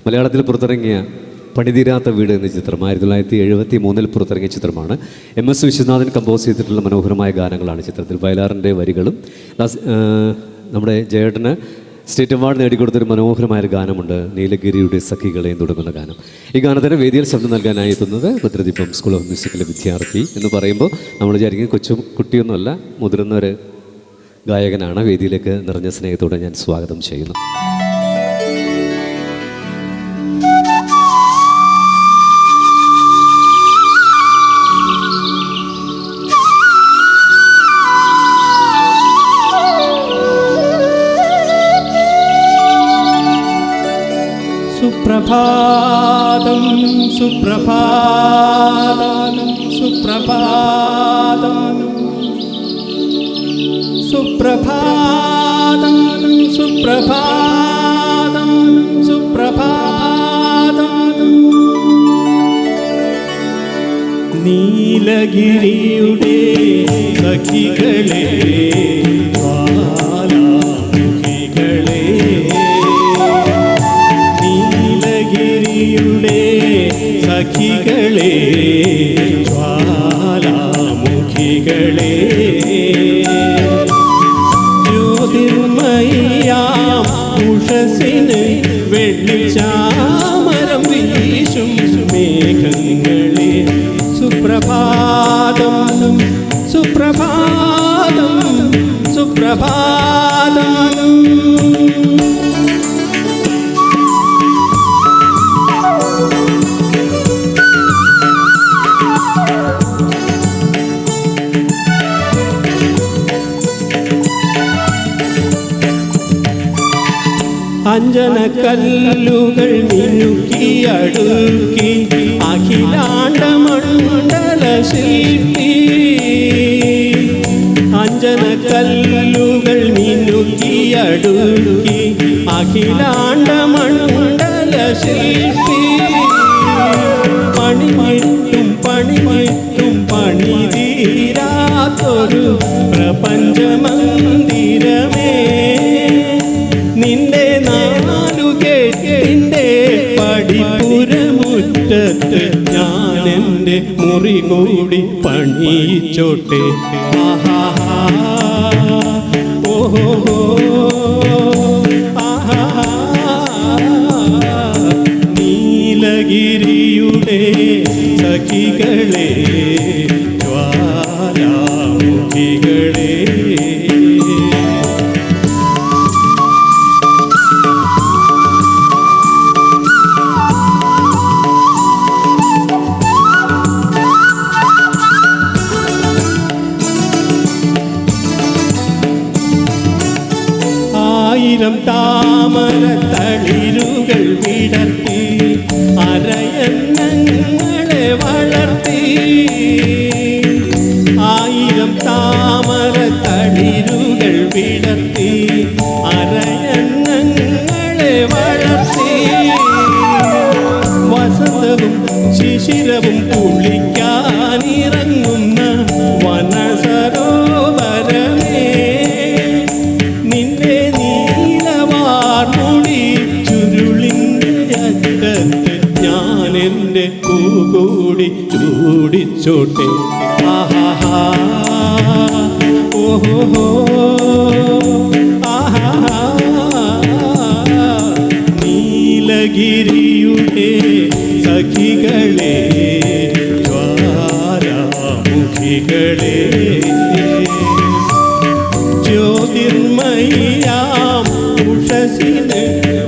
മലയാളത്തിൽ പുറത്തിറങ്ങിയ പണിതീരാത്ത വീട് എന്ന ചിത്രം 1973 പുറത്തിറങ്ങിയ ചിത്രമാണ്. MS വിശ്വനാഥൻ കമ്പോസ് ചെയ്തിട്ടുള്ള മനോഹരമായ ഗാനങ്ങളാണ് ചിത്രത്തിൽ. വയലാറിൻ്റെ വരികളും നമ്മുടെ ജയേട്ടന് സ്റ്റേറ്റ് അവാർഡ് നേടിക്കൊടുത്തൊരു മനോഹരമായൊരു ഗാനമുണ്ട്, നീലഗിരിയുടെ സഖികളെ തുടങ്ങുന്ന ഗാനം. ഈ ഗാനത്തിന് വേദിയിൽ ശബ്ദം നൽകാനായി എത്തുന്നത് ഭദ്രദീപം സ്കൂൾ ഓഫ് മ്യൂസിക്കിലെ വിദ്യാർത്ഥി എന്ന് പറയുമ്പോൾ നമ്മൾ വിചാരിക്കും കുട്ടിയൊന്നുമല്ല, മുതിർന്നൊരു ഗായകനാണ്. വേദിയിലേക്ക് നിറഞ്ഞ സ്നേഹത്തോടെ ഞാൻ സ്വാഗതം ചെയ്യുന്നു. സുപ്രഭാതം സുപ്രഭാതം സുപ്രഭാതം സുപ്രഭാതം സുപ്രഭാതം സുപ്രഭാതം നീലഗിരിയുടെ സഖികളെ സഖികളെ ജ്വാലാമുഖികളെ ജ്യോതിർമയാം ഉഷസിന് വെള്ളിച്ചാമരം വീശും മേഘങ്ങളെ സുപ്രഭാതം സുപ്രഭാതം സുപ്രഭാതം. അഞ്ജനക്കല്ലുകൾ മിനുക്കി അടുക്കി അഖിലാണ്ട മണ്ഡല ശില്പി. അഞ്ജനക്കല്ലുകൾ മിനുക്കി അടുക്കി അഖിലാണ്ട മണ്ഡല ശില്പി. പണിമിട്ടും പണിമിട്ടും പണിതീരാത്തൊരു പ്രപഞ്ചമന്ദിരമേ, നിന്റെ നാലുകെട്ടിൻ്റെ പടിപ്പുരമുറ്റത്ത് ഞാനെൻ്റെ മുറി കൂടി പണിയിച്ചോട്ടെ. ആഹാ ഓഹോ ആഹാ. നീലഗിരിയുടെ സഖികളെ ജ്വാലാമുഖികളെ ആയിരം താമര തളിരുകൾ വിടർത്തി അരയന്നങ്ങളെ വളർത്തി. ആയിരം താമര തളിരുകൾ വിടർത്തി അരയന്നങ്ങളെ വളർത്തി. വസന്തവും ശിശിരവും കുളിക്കാനിറങ്ങുന്ന വനസരോവരമേ, നിന്റെ നീലവാർമുടി ചുരുളിൻ്റെ അറ്റത്ത് ഞാനെൻ്റെ പൂകൂടി ചൂടിച്ചോട്ടെ. ആഹാ ഓഹോ ആഹാ. നീലഗിരിയുടെ സഖികളെ ജ്വാലാമുഖികളെ ജ്യോതിർമയാം ഉഷസിന്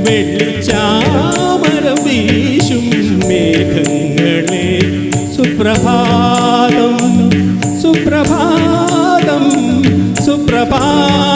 വെള്ളിച്ചാമരം വീശും മേഘങ്ങളെ സുപ്രഭാതം സുപ്രഭാതം സുപ്രഭാതം.